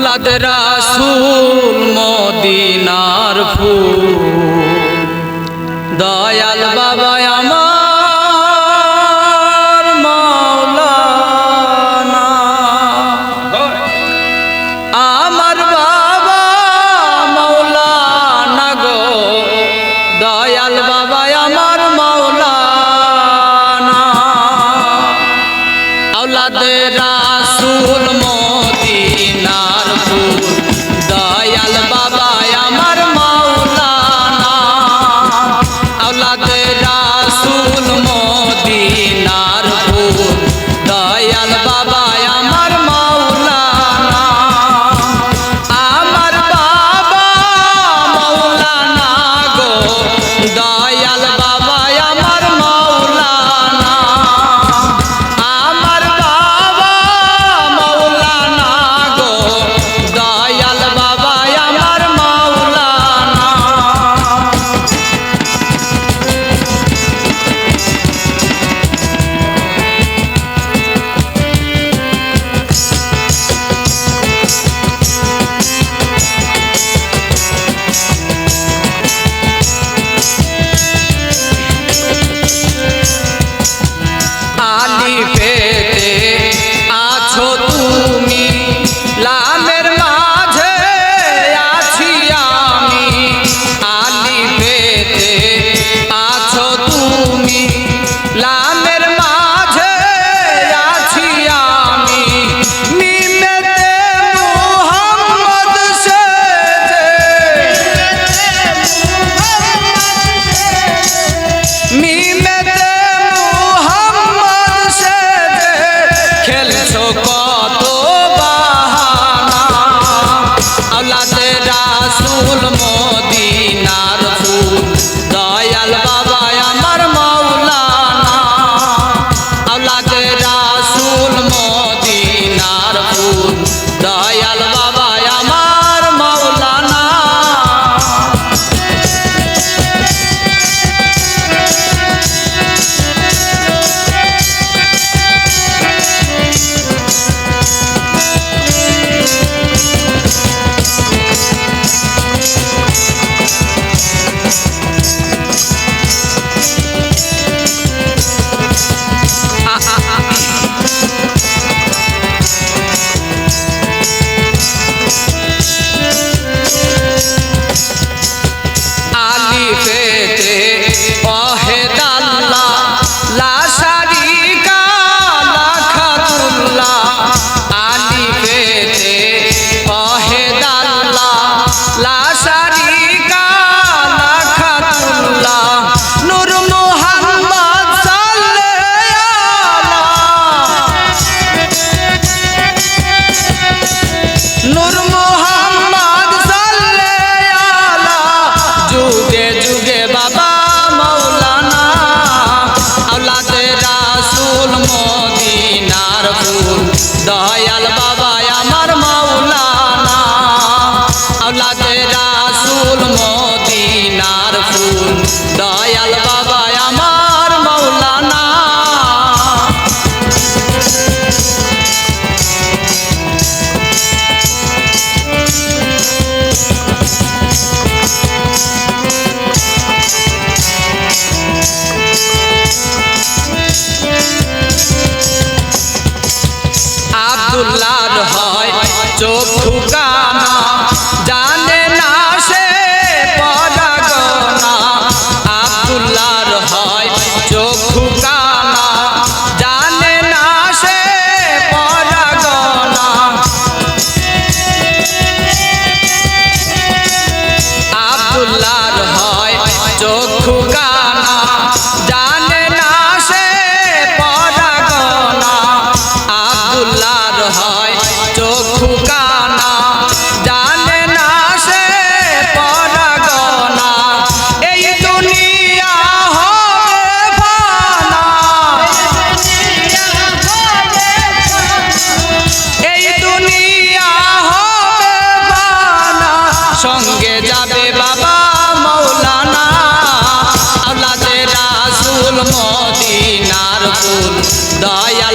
औलाद रासूल मदीनार फूल दयाल बाबा आमार मौलाना आमार बाबा मौलाना गो दयाल बाबा आमार मौलाना औलाद रासूल मदीनार फूल दयाल बाबा आमार मौलाना औलाद रासूल मदीनार फूल दयाल बाबा आमार मौलाना आमार बाबा मौलाना गो दयाल बाबा आमार मौलाना आमार बाबा मौलाना गो दयाल बाबा आमार मौलाना আলিফেতে আছো তুমি লামের মাঝে আছি আমি আলিফেতে আছো তুমি লামের মাঝে আছি আমি মিমেতে মুহাম্মদ সেজে মিমেতে খেলছো কত বাহানা औलाद रासूल मदीनार फूल दयाल बाबा आमार मौलाना औलाद रासूल मदीनार फूल दयाल बाबा आमार मौलाना আলিফেতে ওয়াহিদাল্লাহ লা শারীকা লাখাতুল্লাহ আলিফেতে ওয়াহিদাল্লাহ লা শারীকা লাখাতুল্লাহ নূর মুহাম্মদ সাল্লাল্লাহু নূর মুহাম্মদ সাল্লাল্লাহু जुगे जुगे बाबा मौलाना औलाद रासूल मदीनार फूल दयाल बाबा आमार मौलाना औलाद रासूल मदीनार फूल दयाल बाबा आमार मौलाना আব্দুল্লাহর হয় চক্ষু কানা জানে না সে পরাগনা আব্দুল্লাহর হয় চক্ষু কানা জানে না সে পরাগনা আব্দুল্লাহর হয় চক্ষু কানা জানে না সে পরাগনা আব্দুল্লাহর হয় চক্ষু কানা জানে না সে পরাগনা এই দুনিয়া হবে ফানা এই দুনিয়া হবে ফানা সঙ্গে যাবে বাবা মৌলানা औलाद रासूल मदीनार फूल दयाल